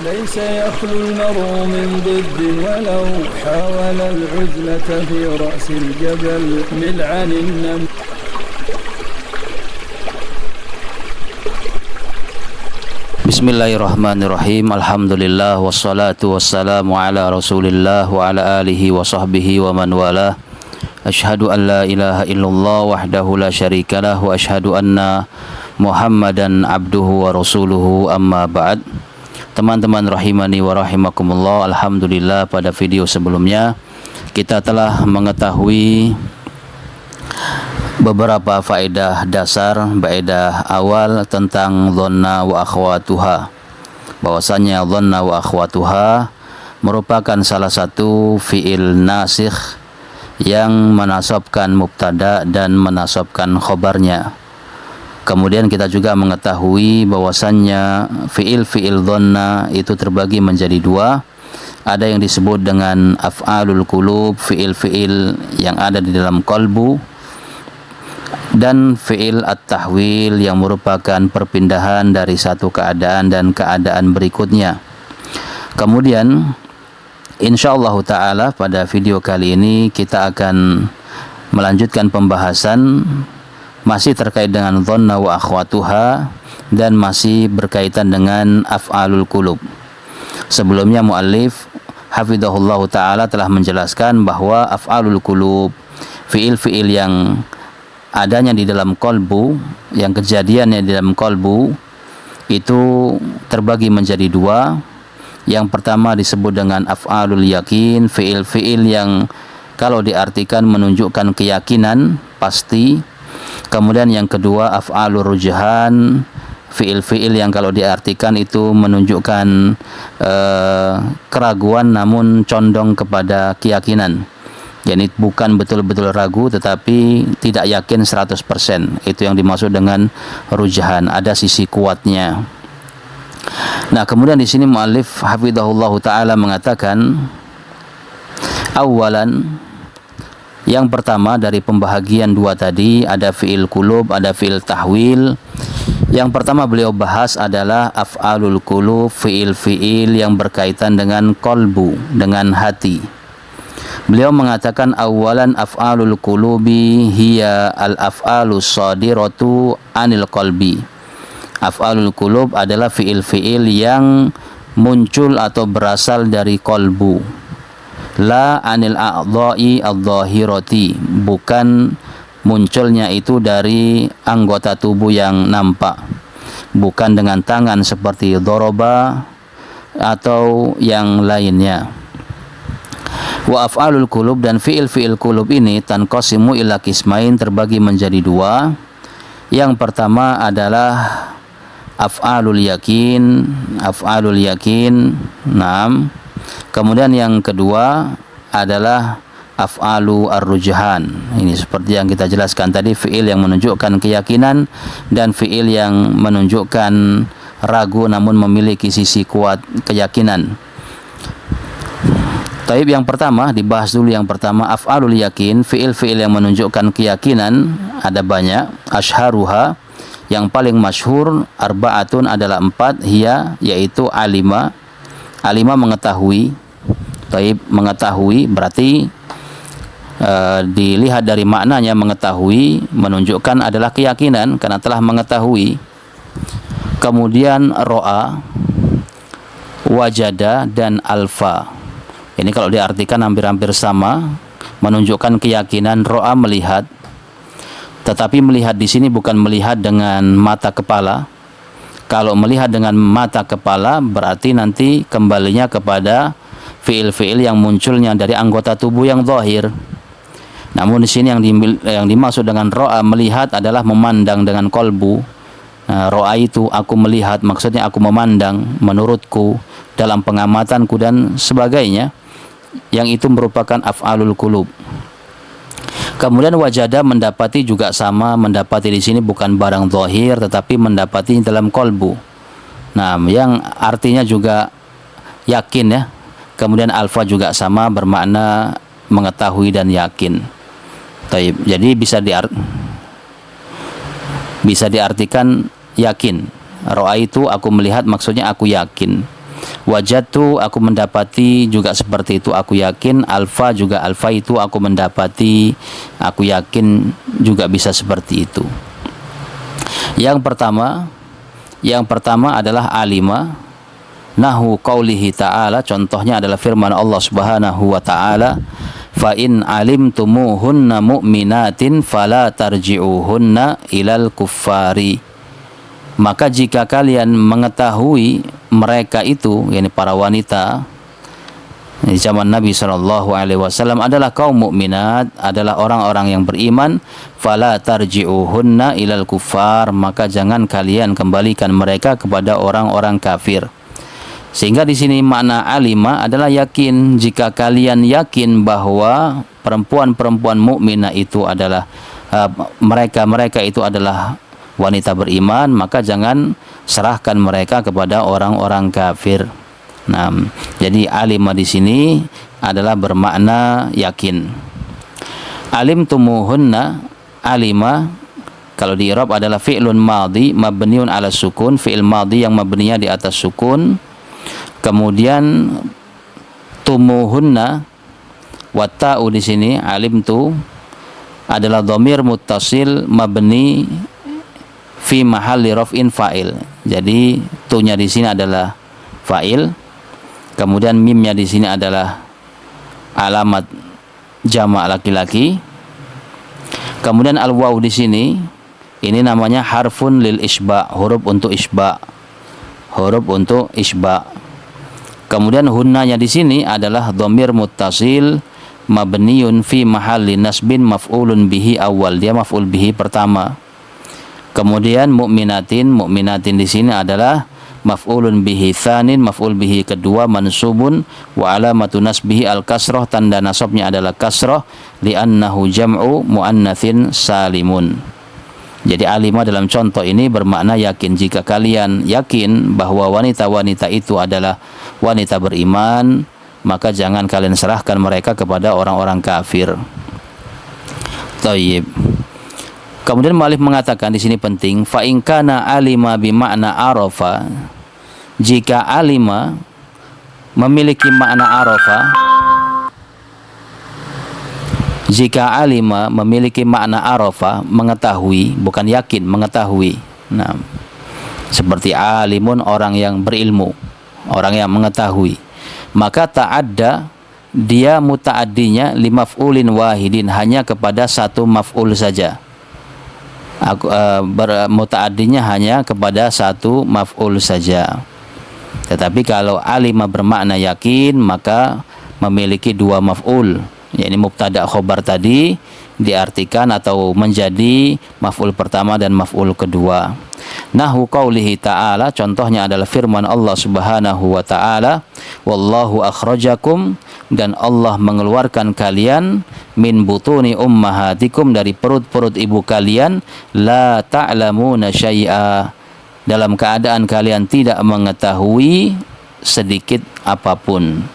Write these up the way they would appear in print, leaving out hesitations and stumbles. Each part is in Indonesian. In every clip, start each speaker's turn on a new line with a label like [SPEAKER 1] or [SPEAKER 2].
[SPEAKER 1] ليس يخلو المرء من ضد ولو حاول العزلة في رأس الجبل ملعن النمل.
[SPEAKER 2] Bismillahirrahmanirrahim. Alhamdulillah wassalatu wassalamu ala Rasulillah wa ala alihi wa sahbihi wa man walah. Asyhadu an la ilaha illallah wahdahu la syarikalah wa asyhadu anna Muhammadan abduhu wa rasuluhu, amma ba'd. Teman-teman rahimani wa rahimakumullah, alhamdulillah pada video sebelumnya kita telah mengetahui beberapa faedah dasar, faedah awal tentang dhanna wa akhwatuha. Bahwasanya dhanna wa akhwatuha merupakan salah satu fi'il nasikh yang menasabkan mubtada dan menasabkan khobarnya. Kemudian kita juga mengetahui bahwasannya fi'il dhanna itu terbagi menjadi dua. Ada yang disebut dengan af'alul qulub, fi'il yang ada di dalam qalbu, dan fi'il at-tahwil yang merupakan perpindahan dari satu keadaan dan keadaan berikutnya. Kemudian insyaallah ta'ala pada video kali ini kita akan melanjutkan pembahasan masih terkait dengan dhanna wa akhwatuha dan masih berkaitan dengan af'alul qulub. Sebelumnya muallif hafidhahullah ta'ala telah menjelaskan bahwa af'alul qulub, fi'il yang adanya di dalam kolbu, yang kejadiannya di dalam kolbu itu terbagi menjadi dua. Yang pertama disebut dengan af'alul yakin, fi'il yang kalau diartikan menunjukkan keyakinan pasti. Kemudian yang kedua af'alur rujhan, fi'il yang kalau diartikan itu menunjukkan keraguan namun condong kepada keyakinan. Jadi bukan betul-betul ragu tetapi tidak yakin 100%. Itu yang dimaksud dengan rujhan, ada sisi kuatnya. Nah, kemudian di sini muallif hafizahullahu taala mengatakan awalan, yang pertama dari pembahagian dua tadi, ada fi'il qulub, ada fi'il tahwil. Yang pertama beliau bahas adalah af'alul qulub, fi'il yang berkaitan dengan qalbu, dengan hati. Beliau mengatakan awalan af'alul qulubi hiya al-af'alus sadiratu anil qalbi. Af'alul qulub adalah fi'il yang muncul atau berasal dari qalbu. La anil a'dha'i adh-dhahirati, bukan munculnya itu dari anggota tubuh yang nampak. Bukan dengan tangan seperti doroba atau yang lainnya. Wa af'alul qulub, dan fi'il qulub ini tanqasimu ila qismain, terbagi menjadi dua. Yang pertama adalah af'alul yakin, naam. Kemudian yang kedua adalah af'alu ar-rujhan. Ini seperti yang kita jelaskan tadi, fi'il yang menunjukkan keyakinan dan fi'il yang menunjukkan ragu namun memiliki sisi kuat keyakinan. Taib, yang pertama dibahas dulu. Yang pertama af'alul yakin, fi'il yang menunjukkan keyakinan ada banyak. Ashharuha, yang paling masyhur, arba'atun, adalah 4, hiya, yaitu alima mengetahui. Taib, mengetahui berarti dilihat dari maknanya, mengetahui menunjukkan adalah keyakinan karena telah mengetahui. Kemudian ro'a, wajada, dan alfa. Ini kalau diartikan hampir-hampir sama, menunjukkan keyakinan. Ro'a, melihat, tetapi melihat di sini bukan melihat dengan mata kepala. Kalau melihat dengan mata kepala berarti nanti kembalinya kepada fi'il yang munculnya dari anggota tubuh yang zahir. Namun di sini yang dimaksud dengan ro'a, melihat, adalah memandang dengan kolbu. Nah, ro'a itu aku melihat, maksudnya aku memandang, menurutku, dalam pengamatanku dan sebagainya, yang itu merupakan af'alul qulub. Kemudian wajada, mendapati, juga sama. Mendapati di sini bukan barang zahir tetapi mendapati dalam kolbu. Nah, yang artinya juga yakin ya. Kemudian alfa juga sama, bermakna mengetahui dan yakin. Taib. Jadi bisa diartikan yakin. Ro'a itu aku melihat, maksudnya aku yakin. Wajadtu, aku mendapati, juga seperti itu aku yakin. Alfa, juga alfa itu aku mendapati, aku yakin juga bisa seperti itu. Yang pertama adalah alima, nahu qaulihi ta'ala, contohnya adalah firman Allah Subhanahu wa ta'ala, fa in alimtumuhunna mu'minatin fala tarji'uhunna ilal kuffari. Maka jika kalian mengetahui mereka itu, yakni para wanita di zaman Nabi SAW adalah kaum mukminat, adalah orang-orang yang beriman, fala tarji'uhunna ilal kuffar, maka jangan kalian kembalikan mereka kepada orang-orang kafir. Sehingga di sini makna alima adalah yakin. Jika kalian yakin bahwa perempuan-perempuan mukminah itu adalah mereka itu adalah wanita beriman, maka jangan serahkan mereka kepada orang-orang kafir. Nah, jadi alima di sini adalah bermakna yakin. Alimtumuhunna, alima kalau di i'rab adalah fi'lun madhi mabniun ala sukun, fi'il madhi yang mabninya di atas sukun. Kemudian tumuhunna, wa ta'u di sini alimtu adalah dhamir muttasil mabni fi mahalli raf'in fa'il. Jadi tu-nya di sini adalah fa'il. Kemudian mimnya di sini adalah alamat jamak laki-laki. Kemudian al-waw di sini ini namanya harfun lil isba, huruf untuk isba. Huruf untuk isba. Kemudian hunnanya di sini adalah dhamir muttasil mabniun fi mahalli nasbin maf'ulun bihi awal. Dia maf'ul bihi pertama. Kemudian mu'minatin di sini adalah maf'ulun bihi tsanin, maf'ul bihi kedua, mansubun wa alamatu nasbihi al-kasrah, tanda nasabnya adalah kasrah li'annahu jam'u muannatsin salimun. Jadi alima dalam contoh ini bermakna yakin. Jika kalian yakin bahwa wanita-wanita itu adalah wanita beriman, maka jangan kalian serahkan mereka kepada orang-orang kafir. Thayyib. Kemudian mu'allif mengatakan di sini penting, fa in kana alima bi makna arafa, jika alima memiliki makna arafa, jika alima memiliki makna arafa, mengetahui, bukan yakin, mengetahui. Nah, seperti alimun, orang yang berilmu, orang yang mengetahui, maka ta'adda, dia muta'addinya limaf'ulin wahidin, hanya kepada satu maf'ul saja. Muta'addinya hanya kepada satu maf'ul saja. Tetapi kalau alima bermakna yakin, maka memiliki dua maf'ul, yakni mubtada khobar tadi diartikan atau menjadi maf'ul pertama dan maf'ul kedua. Nahu qaulihi ta'ala, contohnya adalah firman Allah Subhanahu wa ta'ala, wallahu akhrajakum, dan Allah mengeluarkan kalian min butuni ummahatikum, dari perut-perut ibu kalian, la ta'lamuna syai'a, dalam keadaan kalian tidak mengetahui sedikit apapun.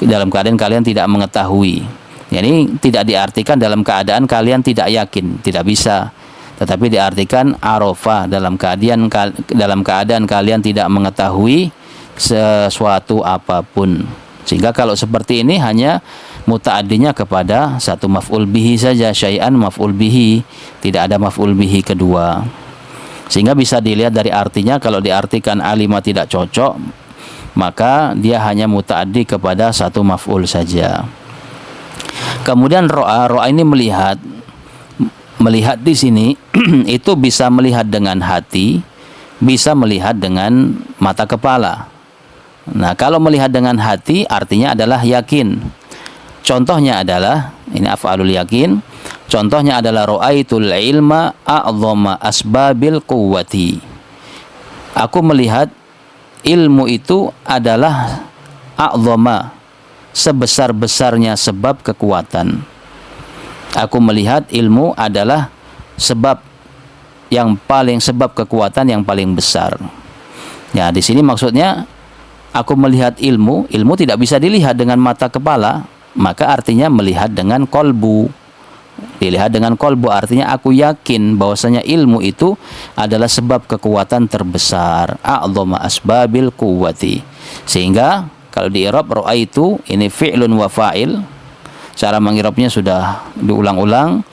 [SPEAKER 2] Dalam keadaan kalian tidak mengetahui, yani tidak diartikan dalam keadaan kalian tidak yakin, tidak bisa, tetapi diartikan arafa, dalam keadaan kalian tidak mengetahui sesuatu apapun. Sehingga kalau seperti ini hanya muta'addinya kepada satu maf'ul bihi saja, syai'an maf'ul bihi, tidak ada maf'ul bihi kedua. Sehingga bisa dilihat dari artinya, kalau diartikan alima tidak cocok, maka dia hanya muta'addi kepada satu maf'ul saja. Kemudian ro'a ini melihat di sini itu bisa melihat dengan hati, bisa melihat dengan mata kepala. Nah, kalau melihat dengan hati artinya adalah yakin. Contohnya adalah, ini af'alul yakin, contohnya adalah ra'aitul ilma a'dhama asbabil quwwati. Aku melihat ilmu itu adalah a'dhama, sebesar-besarnya sebab kekuatan. Aku melihat ilmu adalah sebab kekuatan yang paling besar. Ya, di sini maksudnya aku melihat ilmu tidak bisa dilihat dengan mata kepala, maka artinya melihat dengan kolbu. Dilihat dengan kolbu artinya aku yakin bahwasanya ilmu itu adalah sebab kekuatan terbesar. A'dhama asbabil quwwati. Sehingga kalau di i'rab ra'aitu ini fi'lun wa fa'il. Cara mengirabnya sudah diulang-ulang.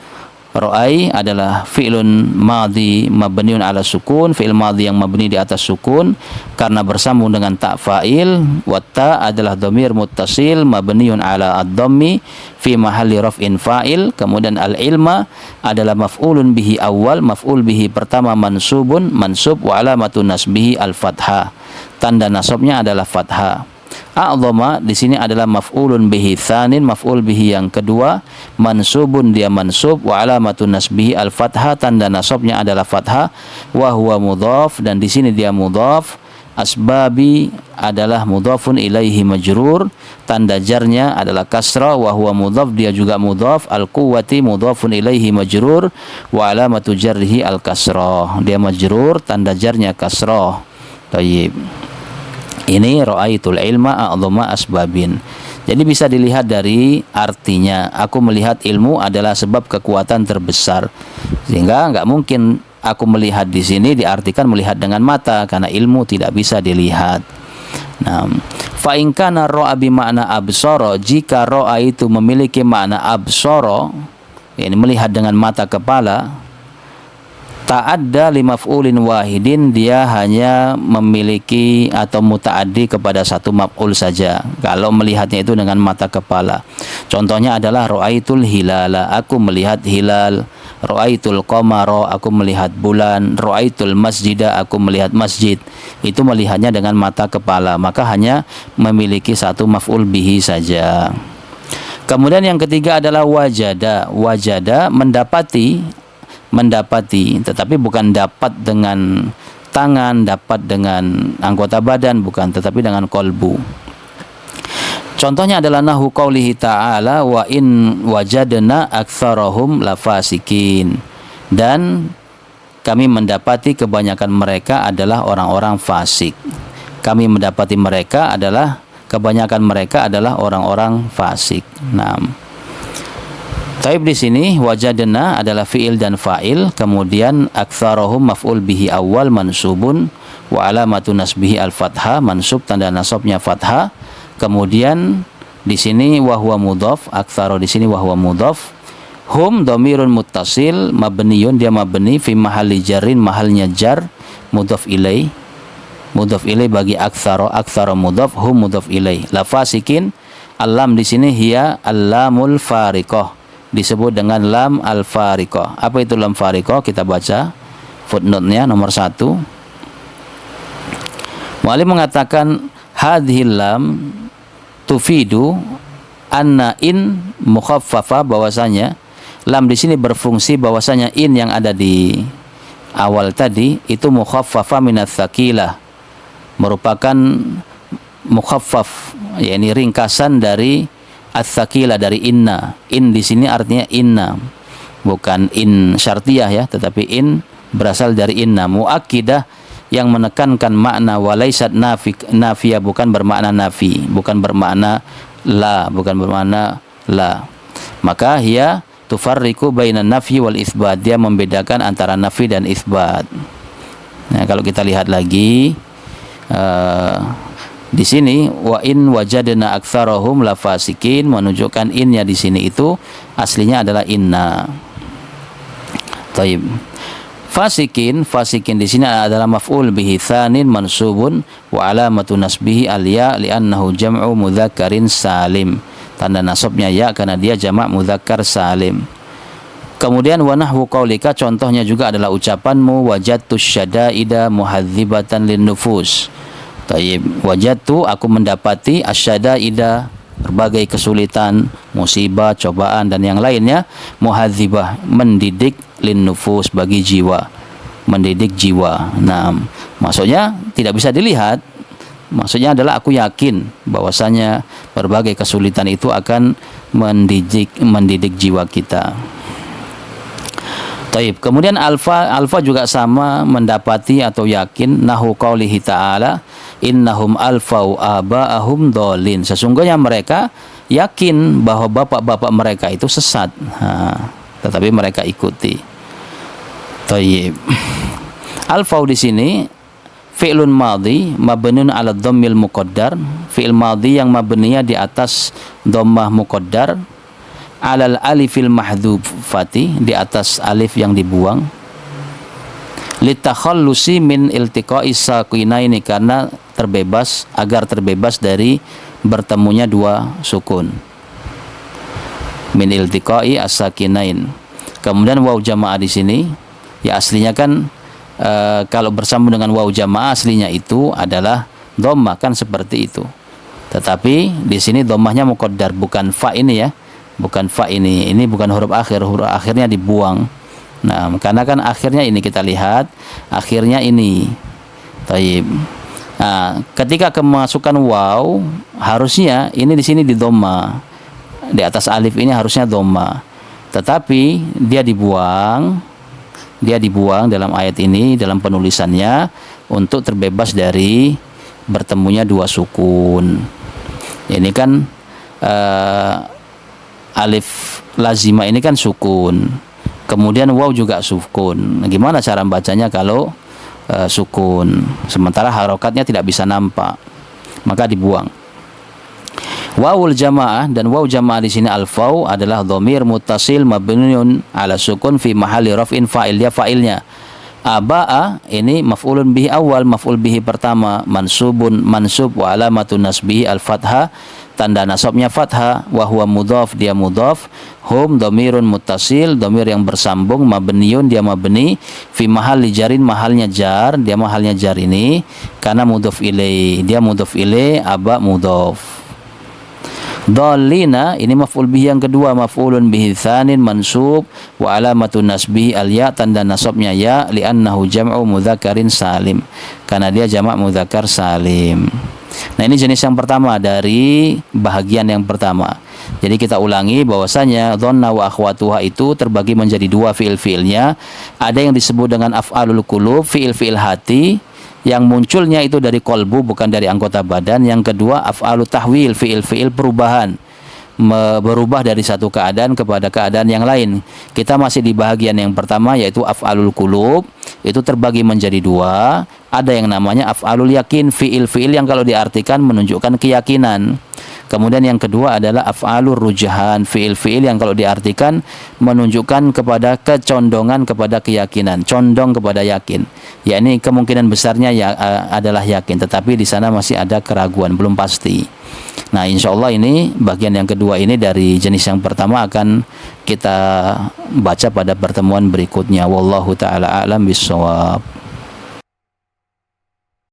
[SPEAKER 2] Ra'ai adalah fi'lun madhi mabniun ala sukun, fi'il madhi yang mabni di atas sukun karena bersambung dengan ta fa'il. Wa ta adalah dhamir muttasil mabniun ala ad-dhammi fi mahalli raf'in fa'il. Kemudian al-ilma adalah maf'ulun bihi awal, maf'ul bihi pertama mansubun, mansub wa alamatun nasbihi al-fathah. Tanda nasabnya adalah fathah. A'dhama di sini adalah maf'ulun bihi tsanin, maf'ul bihi yang kedua, mansubun dia mansub, wa alamatun nasbihi al-fathah, tanda nasabnya adalah fathah, wa huwa mudhaf dan di sini dia mudhaf. Asbabi adalah mudhafun ilaihi majrur, tanda jarnya adalah kasrah, wa huwa mudhaf dia juga mudhaf. Al-quwwati mudhafun ilaihi majrur, wa alamatu jarrihi al-kasrah, dia majrur, tanda jarnya kasrah. Tayyib. Ini ra'aitul ilma a'dhama asbabin. Jadi bisa dilihat dari artinya. Aku melihat ilmu adalah sebab kekuatan terbesar. Sehingga enggak mungkin aku melihat di sini diartikan melihat dengan mata karena ilmu tidak bisa dilihat. Nah, fa in kana ra'a bi makna absara, jika ra'a itu memiliki makna absara, yakni melihat dengan mata kepala, ta'adda li maf'ulin wahidin, dia hanya memiliki atau muta'addi kepada satu maf'ul saja kalau melihatnya itu dengan mata kepala. Contohnya adalah ra'aitul hilala, aku melihat hilal. Ra'aitul qamara, aku melihat bulan. Ra'aitul masjida, aku melihat masjid. Itu melihatnya dengan mata kepala, maka hanya memiliki satu maf'ul bihi saja. Kemudian yang ketiga adalah wajada. Wajada mendapati, tetapi bukan dapat dengan tangan, dapat dengan anggota badan, bukan, tetapi dengan kolbu. Contohnya adalah nahu qaulihi ta'ala wa in wajadna aktsarahum lafasikin, dan kami mendapati kebanyakan mereka adalah orang-orang fasik. Kami mendapati mereka adalah kebanyakan mereka adalah orang-orang fasik. Nah, taib di sini wajadna adalah fi'il dan fa'il, kemudian aktsarahum maf'ul bihi awal mansubun wa alamatu nasbihi al-fathah, mansub tanda nasabnya fathah. Kemudian di sini wa huwa mudhaf, aktsara di sini wa huwa mudhaf. Hum dhamirun muttasil mabniyun, dia mabni fi mahalli jarrin, mahalnya jar, mudhaf ilaih. Mudhaf ilaih bagi aktsara mudhaf, hum mudhaf ilaih. Lafasikin, al-lam di sini hiya al-lamul fariqah, disebut dengan lam al-fariqah. Apa itu lam fariqah? Kita baca footnote-nya nomor 1. Mu'allim mengatakan hadhil lam tufidu anna in mukhaffafa, bahwasanya lam di sini berfungsi bahwasanya in yang ada di awal tadi itu mukhaffafa minats tsaqilah, merupakan mukhaffaf, yakni ringkasan dari as-sakila, dari inna. In di sini artinya inna, bukan in syartiyah ya, tetapi in berasal dari inna. Muakkidah yang menekankan makna, walaisat nafiyah, bukan bermakna nafi, bukan bermakna la, bukan bermakna la. Maka hiya tufarriqu bainan nafi wal itsbat, dia membedakan antara nafi dan itsbat. Nah, kalau kita lihat lagi di sini wa in wajadna aktsarahum lafasikin, menunjukkan innya di sini itu aslinya adalah inna. Taib. Fasikin di sini adalah maf'ul bihi tsanin mansubun wa alamatu nasbihi al-ya li'annahu jam'u mudzakkarin salim. Tanda nasabnya ya karena dia jamak mudzakkar salim. Kemudian wa nahwu qaulika, contohnya juga adalah ucapanmu wajadtu syada'ida muhadzibatan lin-nufus. Taib. Wajadtu, aku mendapati, asyada'ida, berbagai kesulitan, musibah, cobaan dan yang lainnya, muhadzibah, mendidik, lin-nufus, bagi jiwa, mendidik jiwa. Nah, maksudnya tidak bisa dilihat. Maksudnya adalah aku yakin bahwasanya berbagai kesulitan itu akan mendidik jiwa kita. Taib. Kemudian alfa juga sama, mendapati atau yakin, nahu qaulihi ta'ala innahum alfau aba'ahum dhalin, sesungguhnya mereka yakin bahwa bapak-bapak mereka itu sesat, tetapi mereka ikuti. Taib. Alfau di sini fi'lun madhi mabniun 'ala dhammil muqaddar, fi'il madhi yang mabninya di atas dhammah muqaddar, 'alal alifil mahdhufati, di atas alif yang dibuang, litakhallusi min iltiqa'i sakinaini, karena terbebas, agar terbebas dari bertemunya dua sukun, min iltiqa'i as-sakinain. Kemudian waw jamaah di sini ya aslinya kan kalau bersambung dengan waw jamaah aslinya itu adalah dhammah kan seperti itu. Tetapi di sini dhammahnya muqaddar, bukan fa ini ya. Bukan fa ini. Ini bukan huruf akhir, huruf akhirnya dibuang. Nah, karena kan akhirnya ini kita lihat, akhirnya ini. Taib. Nah, ketika kemasukan waw harusnya ini di sini di dhammah. Di atas alif ini harusnya dhammah. Tetapi dia dibuang dalam ayat ini, dalam penulisannya, untuk terbebas dari bertemunya dua sukun. Ini kan alif lazimah ini kan sukun, kemudian waw juga sukun. Gimana cara bacanya kalau sukun, sementara harokatnya tidak bisa nampak, maka dibuang. Wawul jamaah, dan waw jamaah di sini alfau adalah dhamir muttasil mabniun ala sukun fi mahalli raf'in, fa'il, dia fa'ilnya. Aba'a ini maf'ulun bihi awal, maf'ul bihi pertama, mansubun mansub, wa alamatun nasbihi al-fathah, tanda nasabnya fathah, wa huwa mudhaf, dia mudhaf, hum dhamirun muttasil, dhamir yang bersambung, mabniun, dia mabni, fi mahalli jarin, mahalnya jar, dia mahalnya jar ini karena mudhaf ilaih, dia mudhaf ilaih, aba mudhaf. Dhalina ini maf'ul bihi yang kedua, maf'ulun bihi tsanin mansub, wa alamatun nasbihi al-ya, tanda nasabnya ya, li'annahu jam'u mudzakarin salim, karena dia jamak mudzakar salim. Nah, ini jenis yang pertama dari bahagian yang pertama. Jadi kita ulangi bahwasanya dhanna wa akhwatuha itu terbagi menjadi dua fiil-fiilnya. Ada yang disebut dengan af'alul qulub, fiil-fiil hati yang munculnya itu dari kolbu, bukan dari anggota badan. Yang kedua af'alu tahwil, fiil-fiil perubahan, berubah dari satu keadaan kepada keadaan yang lain. Kita masih di bahagian yang pertama, yaitu af'alul qulub. Itu terbagi menjadi dua. Ada yang namanya af'alul yakin, fiil-fiil yang kalau diartikan menunjukkan keyakinan. Kemudian yang kedua adalah af'alur rujahan, fiil-fiil yang kalau diartikan menunjukkan kepada kecondongan kepada keyakinan, condong kepada yakin. Ya, ini kemungkinan besarnya ya adalah yakin, tetapi di sana masih ada keraguan, belum pasti. Nah, insya Allah ini bagian yang kedua ini dari jenis yang pertama akan kita baca pada pertemuan berikutnya. Wallahu ta'ala a'lam bishawab.